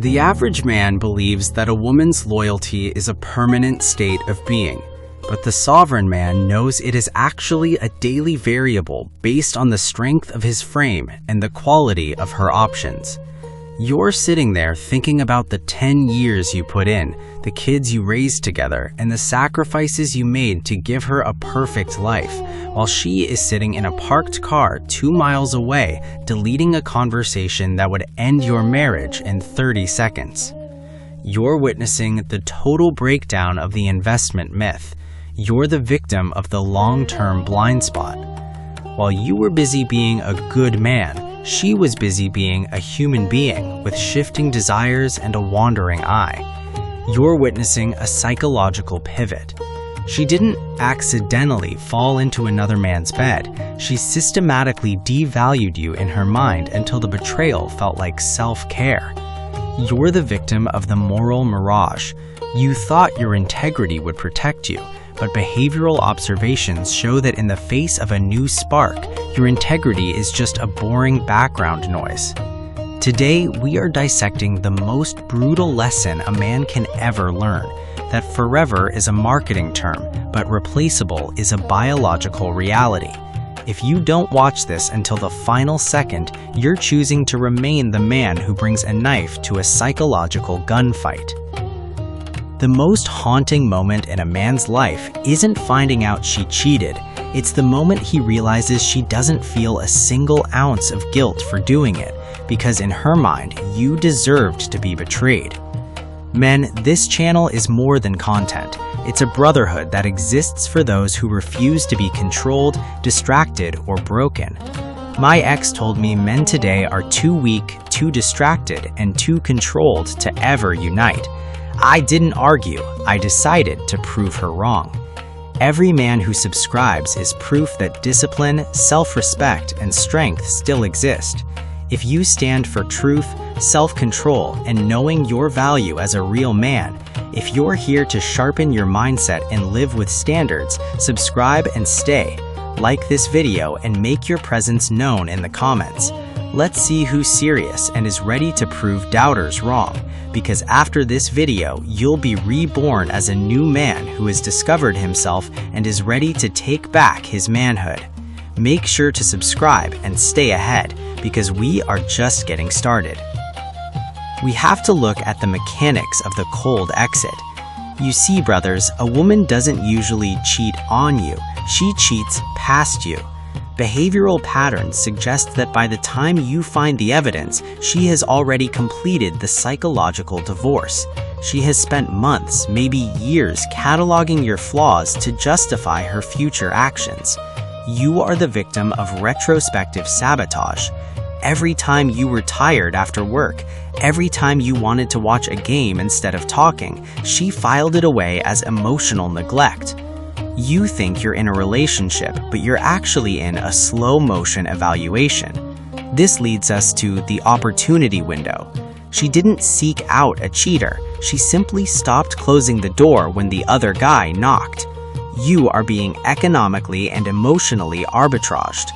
The average man believes that a woman's loyalty is a permanent state of being, but the sovereign man knows it is actually a daily variable based on the strength of his frame and the quality of her options. You're sitting there thinking about the 10 years you put in, the kids you raised together, and the sacrifices you made to give her a perfect life, while she is sitting in a parked car 2 miles away, deleting a conversation that would end your marriage in 30 seconds. You're witnessing the total breakdown of the investment myth. You're the victim of the long-term blind spot. While you were busy being a good man, she was busy being a human being with shifting desires and a wandering eye. You're witnessing a psychological pivot. She didn't accidentally fall into another man's bed. She systematically devalued you in her mind until the betrayal felt like self-care. You're the victim of the moral mirage. You thought your integrity would protect you, but behavioral observations show that in the face of a new spark, your integrity is just a boring background noise. Today, we are dissecting the most brutal lesson a man can ever learn, that forever is a marketing term, but replaceable is a biological reality. If you don't watch this until the final second, you're choosing to remain the man who brings a knife to a psychological gunfight. The most haunting moment in a man's life isn't finding out she cheated. It's the moment he realizes she doesn't feel a single ounce of guilt for doing it, because in her mind, you deserved to be betrayed. Men, this channel is more than content. It's a brotherhood that exists for those who refuse to be controlled, distracted, or broken. My ex told me men today are too weak, too distracted, and too controlled to ever unite. I didn't argue, I decided to prove her wrong. Every man who subscribes is proof that discipline, self-respect, and strength still exist. If you stand for truth, self-control, and knowing your value as a real man, if you're here to sharpen your mindset and live with standards, subscribe and stay. Like this video and make your presence known in the comments. Let's see who's serious and is ready to prove doubters wrong, because after this video, you'll be reborn as a new man who has discovered himself and is ready to take back his manhood. Make sure to subscribe and stay ahead, because we are just getting started. We have to look at the mechanics of the cold exit. You see, brothers, a woman doesn't usually cheat on you, she cheats past you. Behavioral patterns suggest that by the time you find the evidence, she has already completed the psychological divorce. She has spent months, maybe years, cataloging your flaws to justify her future actions. You are the victim of retrospective sabotage. Every time you were tired after work, every time you wanted to watch a game instead of talking, she filed it away as emotional neglect. You think you're in a relationship, but you're actually in a slow-motion evaluation. This leads us to the opportunity window. She didn't seek out a cheater. She simply stopped closing the door when the other guy knocked. You are being economically and emotionally arbitraged.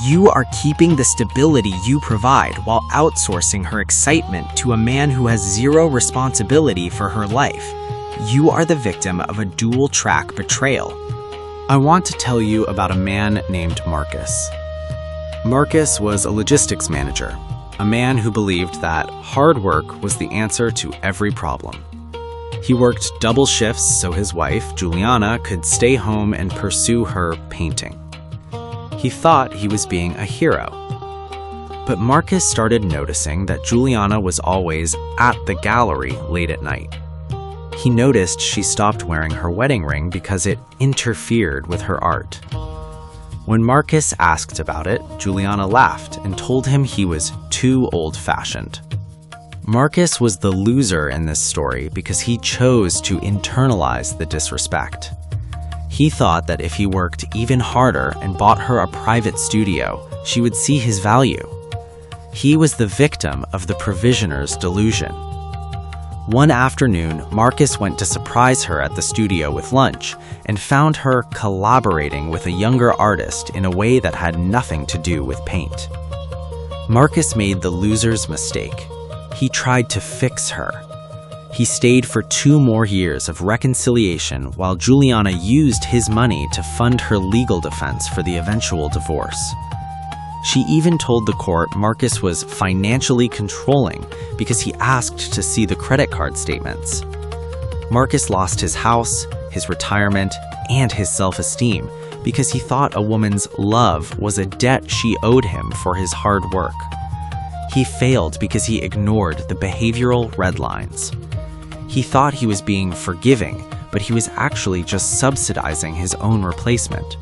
You are keeping the stability you provide while outsourcing her excitement to a man who has zero responsibility for her life. You are the victim of a dual-track betrayal. I want to tell you about a man named Marcus. Marcus was a logistics manager, a man who believed that hard work was the answer to every problem. He worked double shifts so his wife, Juliana, could stay home and pursue her painting. He thought he was being a hero. But Marcus started noticing that Juliana was always at the gallery late at night. He noticed she stopped wearing her wedding ring because it interfered with her art. When Marcus asked about it, Juliana laughed and told him he was too old-fashioned. Marcus was the loser in this story because he chose to internalize the disrespect. He thought that if he worked even harder and bought her a private studio, she would see his value. He was the victim of the provisioner's delusion. One afternoon, Marcus went to surprise her at the studio with lunch and found her collaborating with a younger artist in a way that had nothing to do with paint. Marcus made the loser's mistake. He tried to fix her. He stayed for 2 more years of reconciliation while Juliana used his money to fund her legal defense for the eventual divorce. She even told the court Marcus was financially controlling because he asked to see the credit card statements. Marcus lost his house, his retirement, and his self-esteem because he thought a woman's love was a debt she owed him for his hard work. He failed because he ignored the behavioral red lines. He thought he was being forgiving, but he was actually just subsidizing his own replacement.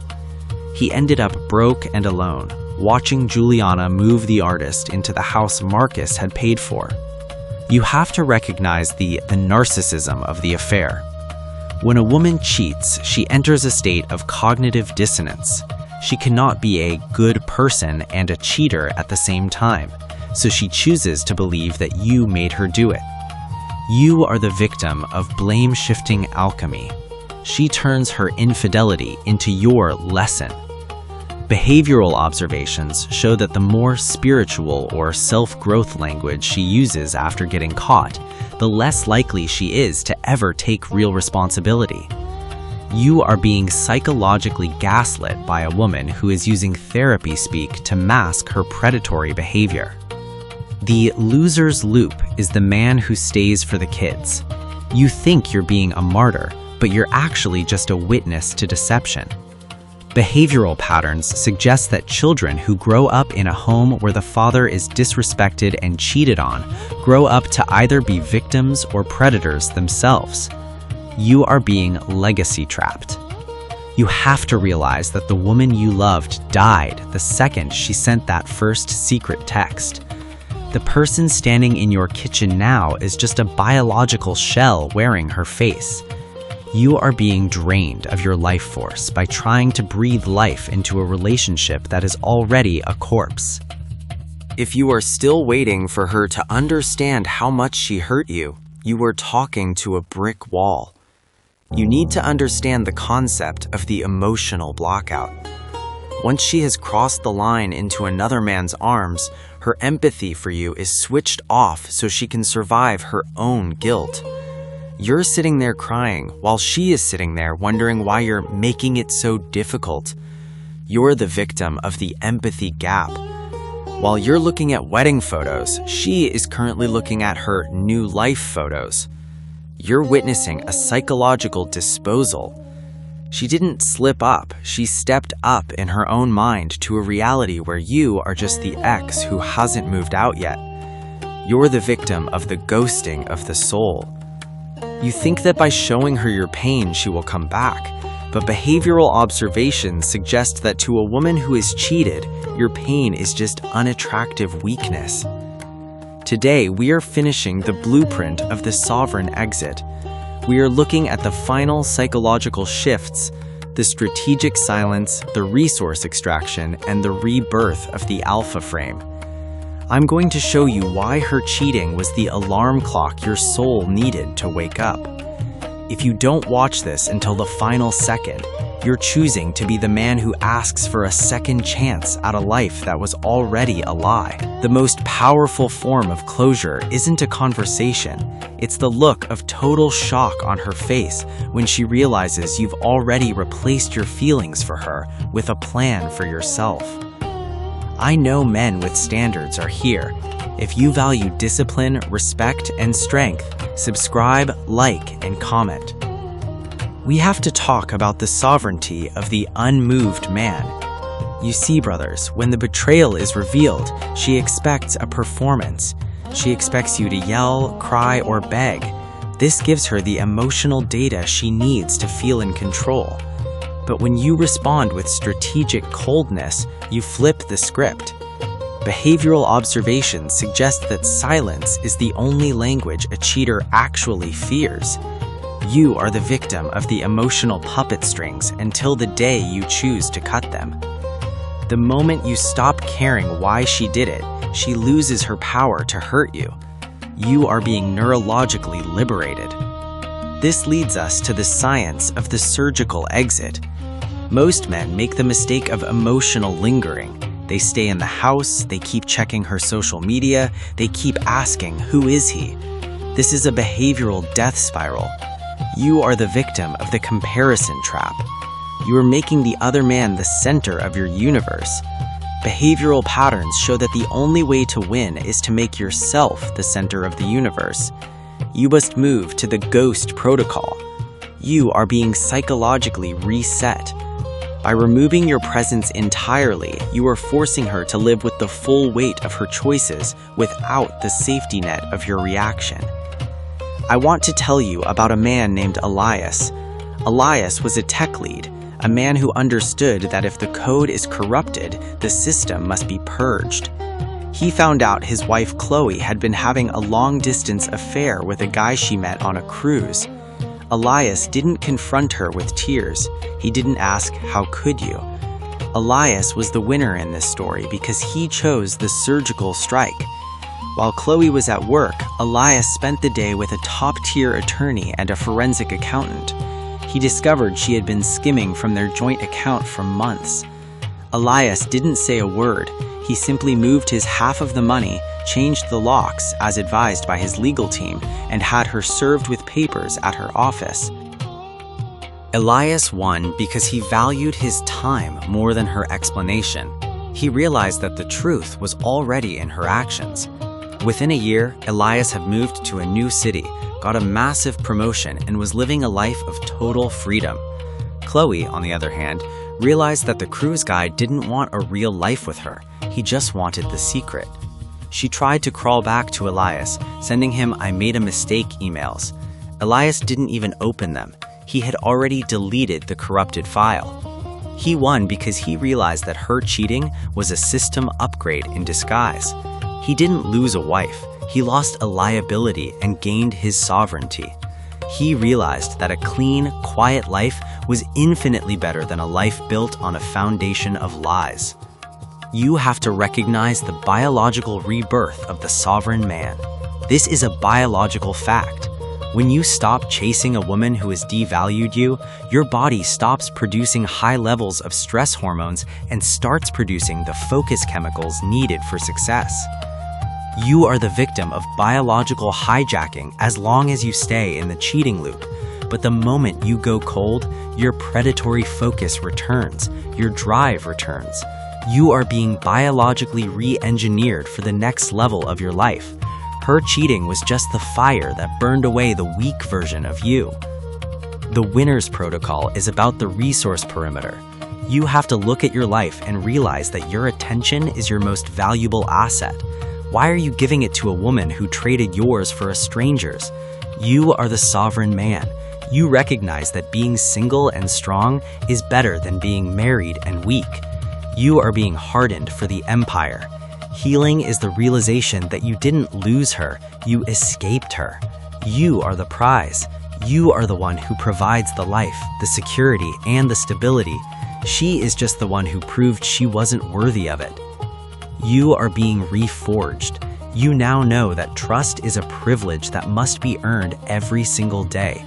He ended up broke and alone, watching Juliana move the artist into the house Marcus had paid for. You have to recognize the narcissism of the affair. When a woman cheats, she enters a state of cognitive dissonance. She cannot be a good person and a cheater at the same time, so she chooses to believe that you made her do it. You are the victim of blame-shifting alchemy. She turns her infidelity into your lesson. Behavioral observations show that the more spiritual or self-growth language she uses after getting caught, the less likely she is to ever take real responsibility. You are being psychologically gaslit by a woman who is using therapy speak to mask her predatory behavior. The loser's loop is the man who stays for the kids. You think you're being a martyr, but you're actually just a witness to deception. Behavioral patterns suggest that children who grow up in a home where the father is disrespected and cheated on grow up to either be victims or predators themselves. You are being legacy trapped. You have to realize that the woman you loved died the second she sent that first secret text. The person standing in your kitchen now is just a biological shell wearing her face. You are being drained of your life force by trying to breathe life into a relationship that is already a corpse. If you are still waiting for her to understand how much she hurt you, you are talking to a brick wall. You need to understand the concept of the emotional blockout. Once she has crossed the line into another man's arms, her empathy for you is switched off so she can survive her own guilt. You're sitting there crying while she is sitting there wondering why you're making it so difficult. You're the victim of the empathy gap. While you're looking at wedding photos, she is currently looking at her new life photos. You're witnessing a psychological disposal. She didn't slip up, she stepped up in her own mind to a reality where you are just the ex who hasn't moved out yet. You're the victim of the ghosting of the soul. You think that by showing her your pain, she will come back, but behavioral observations suggest that to a woman who is cheated, your pain is just unattractive weakness. Today, we are finishing the blueprint of the sovereign exit. We are looking at the final psychological shifts, the strategic silence, the resource extraction, and the rebirth of the alpha frame. I'm going to show you why her cheating was the alarm clock your soul needed to wake up. If you don't watch this until the final second, you're choosing to be the man who asks for a second chance at a life that was already a lie. The most powerful form of closure isn't a conversation. It's the look of total shock on her face when she realizes you've already replaced your feelings for her with a plan for yourself. I know men with standards are here. If you value discipline, respect, and strength, subscribe, like, and comment. We have to talk about the sovereignty of the unmoved man. You see, brothers, when the betrayal is revealed, she expects a performance. She expects you to yell, cry, or beg. This gives her the emotional data she needs to feel in control. But when you respond with strategic coldness, you flip the script. Behavioral observations suggest that silence is the only language a cheater actually fears. You are the victim of the emotional puppet strings until the day you choose to cut them. The moment you stop caring why she did it, she loses her power to hurt you. You are being neurologically liberated. This leads us to the science of the surgical exit. Most men make the mistake of emotional lingering. They stay in the house, they keep checking her social media, they keep asking, who is he? This is a behavioral death spiral. You are the victim of the comparison trap. You are making the other man the center of your universe. Behavioral patterns show that the only way to win is to make yourself the center of the universe. You must move to the ghost protocol. You are being psychologically reset. By removing your presence entirely, you are forcing her to live with the full weight of her choices without the safety net of your reaction. I want to tell you about a man named Elias. Elias was a tech lead, a man who understood that if the code is corrupted, the system must be purged. He found out his wife Chloe had been having a long-distance affair with a guy she met on a cruise. Elias didn't confront her with tears. He didn't ask, "How could you?" Elias was the winner in this story because he chose the surgical strike. While Chloe was at work, Elias spent the day with a top-tier attorney and a forensic accountant. He discovered she had been skimming from their joint account for months. Elias didn't say a word. He simply moved his half of the money, changed the locks as advised by his legal team, and had her served with papers at her office. Elias won because he valued his time more than her explanation. He realized that the truth was already in her actions. Within a year, Elias had moved to a new city, got a massive promotion, and was living a life of total freedom. Chloe, on the other hand, realized that the cruise guy didn't want a real life with her. He just wanted the secret. She tried to crawl back to Elias, sending him "I made a mistake" emails. Elias didn't even open them. He had already deleted the corrupted file. He won because he realized that her cheating was a system upgrade in disguise. He didn't lose a wife. He lost a liability and gained his sovereignty. He realized that a clean, quiet life was infinitely better than a life built on a foundation of lies. You have to recognize the biological rebirth of the sovereign man. This is a biological fact. When you stop chasing a woman who has devalued you, your body stops producing high levels of stress hormones and starts producing the focus chemicals needed for success. You are the victim of biological hijacking as long as you stay in the cheating loop. But the moment you go cold, your predatory focus returns, your drive returns. You are being biologically re-engineered for the next level of your life. Her cheating was just the fire that burned away the weak version of you. The winner's protocol is about the resource perimeter. You have to look at your life and realize that your attention is your most valuable asset. Why are you giving it to a woman who traded yours for a stranger's? You are the sovereign man. You recognize that being single and strong is better than being married and weak. You are being hardened for the empire. Healing is the realization that you didn't lose her, you escaped her. You are the prize. You are the one who provides the life, the security, and the stability. She is just the one who proved she wasn't worthy of it. You are being reforged. You now know that trust is a privilege that must be earned every single day.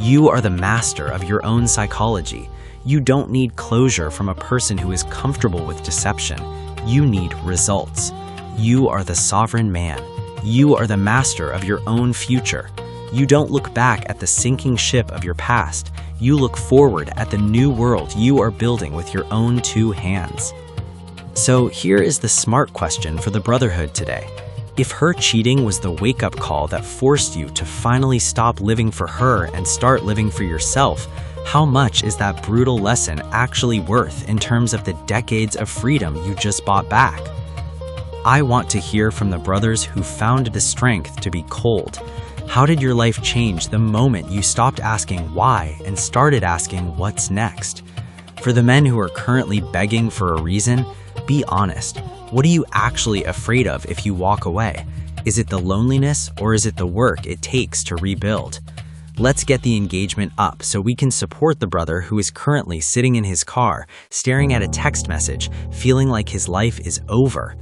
You are the master of your own psychology. You don't need closure from a person who is comfortable with deception. You need results. You are the sovereign man. You are the master of your own future. You don't look back at the sinking ship of your past. You look forward at the new world you are building with your own two hands. So here is the smart question for the Brotherhood today. If her cheating was the wake-up call that forced you to finally stop living for her and start living for yourself, how much is that brutal lesson actually worth in terms of the decades of freedom you just bought back? I want to hear from the brothers who found the strength to be cold. How did your life change the moment you stopped asking why and started asking what's next? For the men who are currently begging for a reason, be honest. What are you actually afraid of if you walk away? Is it the loneliness or is it the work it takes to rebuild? Let's get the engagement up so we can support the brother who is currently sitting in his car, staring at a text message, feeling like his life is over.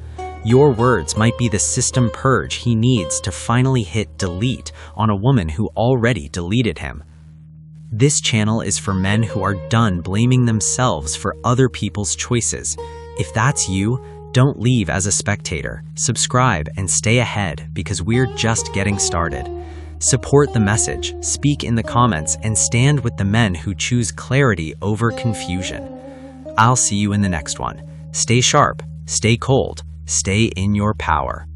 Your words might be the system purge he needs to finally hit delete on a woman who already deleted him. This channel is for men who are done blaming themselves for other people's choices. If that's you, don't leave as a spectator. Subscribe and stay ahead because we're just getting started. Support the message, speak in the comments, and stand with the men who choose clarity over confusion. I'll see you in the next one. Stay sharp, stay cold, stay in your power.